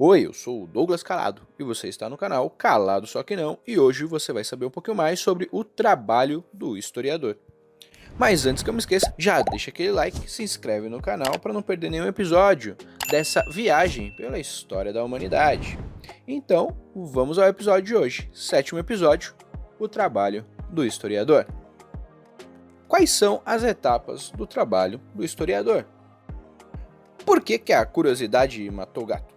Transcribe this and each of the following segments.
Oi, eu sou o Douglas Calado e você está no canal Calado Só Que Não, e hoje você vai saber um pouquinho mais sobre o trabalho do historiador. Mas antes que eu me esqueça, já deixa aquele like, se inscreve no canal para não perder nenhum episódio dessa viagem pela história da humanidade. Então, vamos ao episódio de hoje, sétimo episódio, o trabalho do historiador. Quais são as etapas do trabalho do historiador? Por que a curiosidade matou o gato?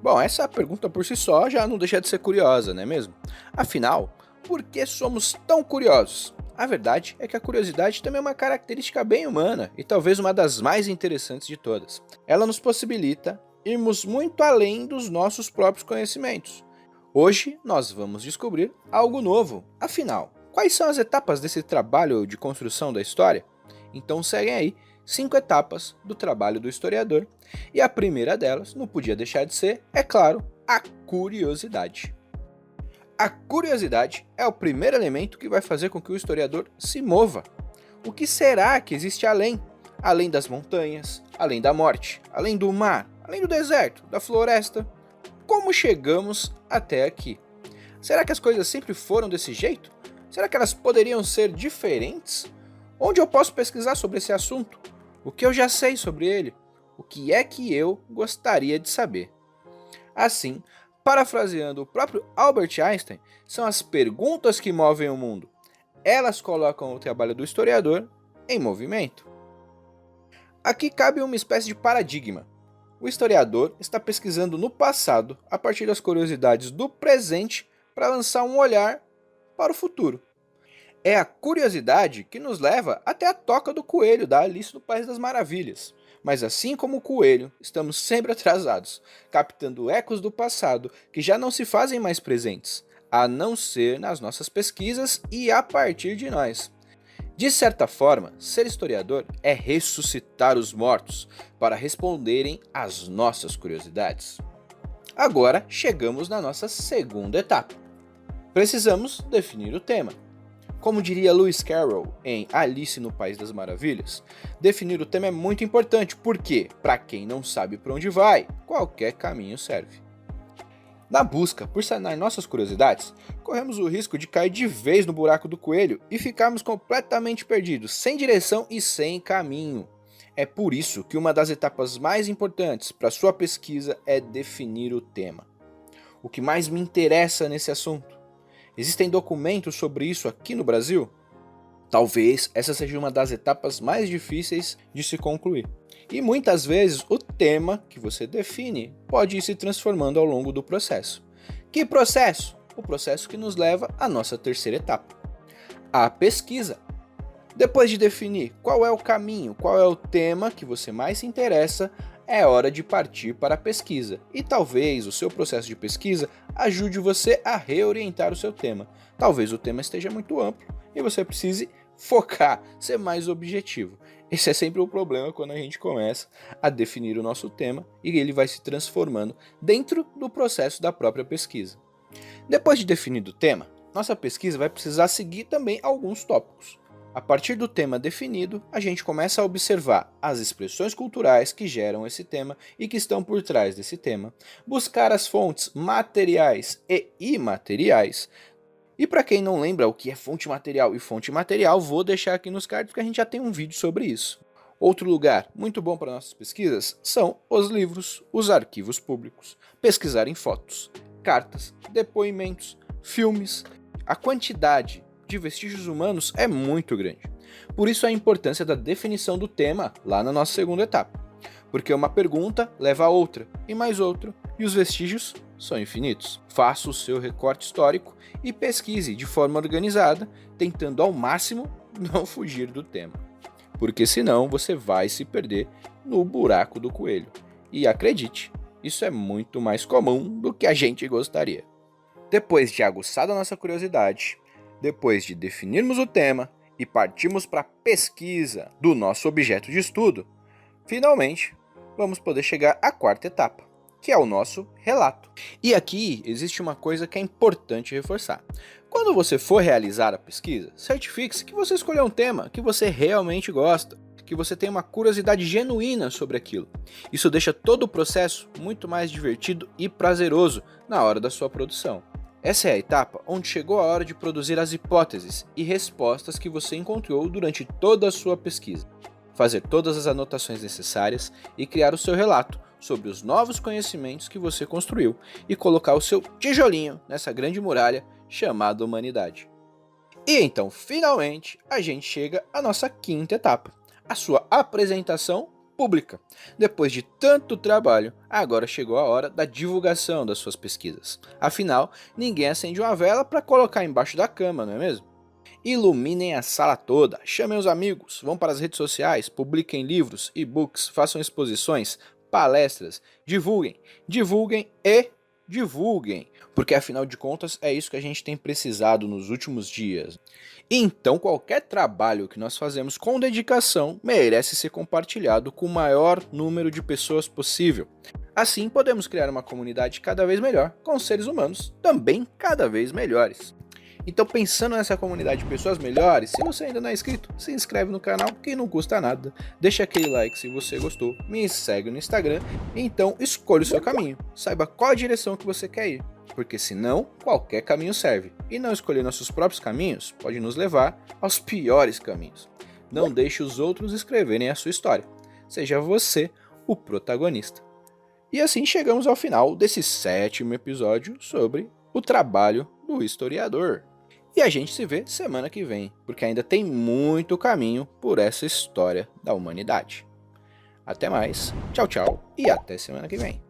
Bom, essa pergunta por si só já não deixa de ser curiosa, não é mesmo? Afinal, por que somos tão curiosos? A verdade é que a curiosidade também é uma característica bem humana e talvez uma das mais interessantes de todas. Ela nos possibilita irmos muito além dos nossos próprios conhecimentos. Hoje nós vamos descobrir algo novo. Afinal, quais são as etapas desse trabalho de construção da história? Então seguem aí 5 etapas do trabalho do historiador, e a primeira delas não podia deixar de ser, é claro, a curiosidade. A curiosidade é o primeiro elemento que vai fazer com que o historiador se mova. O que será que existe além? Além das montanhas, além da morte, além do mar, além do deserto, da floresta? Como chegamos até aqui? Será que as coisas sempre foram desse jeito? Será que elas poderiam ser diferentes? Onde eu posso pesquisar sobre esse assunto? O que eu já sei sobre ele? O que é que eu gostaria de saber? Assim, parafraseando o próprio Albert Einstein, são as perguntas que movem o mundo. Elas colocam o trabalho do historiador em movimento. Aqui cabe uma espécie de paradigma. O historiador está pesquisando no passado a partir das curiosidades do presente para lançar um olhar para o futuro. É a curiosidade que nos leva até a toca do coelho da Alice no País das Maravilhas. Mas assim como o coelho, estamos sempre atrasados, captando ecos do passado que já não se fazem mais presentes, a não ser nas nossas pesquisas e a partir de nós. De certa forma, ser historiador é ressuscitar os mortos para responderem às nossas curiosidades. Agora chegamos na nossa segunda etapa. Precisamos definir o tema. Como diria Lewis Carroll em Alice no País das Maravilhas, definir o tema é muito importante porque, para quem não sabe para onde vai, qualquer caminho serve. Na busca por sanar nossas curiosidades, corremos o risco de cair de vez no buraco do coelho e ficarmos completamente perdidos, sem direção e sem caminho. É por isso que uma das etapas mais importantes para sua pesquisa é definir o tema. O que mais me interessa nesse assunto? Existem documentos sobre isso aqui no Brasil? Talvez essa seja uma das etapas mais difíceis de se concluir. E muitas vezes o tema que você define pode ir se transformando ao longo do processo. Que processo? O processo que nos leva à nossa terceira etapa, a pesquisa. Depois de definir qual é o caminho, qual é o tema que você mais se interessa, é hora de partir para a pesquisa. E talvez o seu processo de pesquisa ajude você a reorientar o seu tema. Talvez o tema esteja muito amplo e você precise focar, ser mais objetivo. Esse é sempre o problema quando a gente começa a definir o nosso tema e ele vai se transformando dentro do processo da própria pesquisa. Depois de definido o tema, nossa pesquisa vai precisar seguir também alguns tópicos. A partir do tema definido, a gente começa a observar as expressões culturais que geram esse tema e que estão por trás desse tema, buscar as fontes materiais e imateriais. E para quem não lembra o que é fonte material e fonte imaterial, vou deixar aqui nos cards porque a gente já tem um vídeo sobre isso. Outro lugar muito bom para nossas pesquisas são os livros, os arquivos públicos, pesquisar em fotos, cartas, depoimentos, filmes. A quantidade de vestígios humanos é muito grande. Por isso a importância da definição do tema lá na nossa segunda etapa. Porque uma pergunta leva a outra, e mais outra, e os vestígios são infinitos. Faça o seu recorte histórico e pesquise de forma organizada, tentando ao máximo não fugir do tema. Porque senão você vai se perder no buraco do coelho. E acredite, isso é muito mais comum do que a gente gostaria. Depois de aguçada a nossa curiosidade, depois de definirmos o tema e partirmos para a pesquisa do nosso objeto de estudo, finalmente vamos poder chegar à quarta etapa, que é o nosso relato. E aqui existe uma coisa que é importante reforçar. Quando você for realizar a pesquisa, certifique-se que você escolheu um tema que você realmente gosta, que você tem uma curiosidade genuína sobre aquilo. Isso deixa todo o processo muito mais divertido e prazeroso na hora da sua produção. Essa é a etapa onde chegou a hora de produzir as hipóteses e respostas que você encontrou durante toda a sua pesquisa. Fazer todas as anotações necessárias e criar o seu relato sobre os novos conhecimentos que você construiu e colocar o seu tijolinho nessa grande muralha chamada humanidade. E então, finalmente, a gente chega à nossa quinta etapa, a sua apresentação pública. Depois de tanto trabalho, agora chegou a hora da divulgação das suas pesquisas. Afinal, ninguém acende uma vela para colocar embaixo da cama, não é mesmo? Iluminem a sala toda, chamem os amigos, vão para as redes sociais, publiquem livros, e-books, façam exposições, palestras, divulguem, divulguem e divulguem, porque afinal de contas é isso que a gente tem precisado nos últimos dias. Então qualquer trabalho que nós fazemos com dedicação merece ser compartilhado com o maior número de pessoas possível. Assim podemos criar uma comunidade cada vez melhor, com seres humanos também cada vez melhores. Então, pensando nessa comunidade de pessoas melhores, se você ainda não é inscrito, se inscreve no canal que não custa nada. Deixa aquele like se você gostou, me segue no Instagram, e então escolha o seu caminho. Saiba qual a direção que você quer ir, porque senão qualquer caminho serve. E não escolher nossos próprios caminhos pode nos levar aos piores caminhos. Não deixe os outros escreverem a sua história. Seja você o protagonista. E assim chegamos ao final desse 7º episódio sobre o trabalho do historiador. E a gente se vê semana que vem, porque ainda tem muito caminho por essa história da humanidade. Até mais, tchau, tchau e até semana que vem.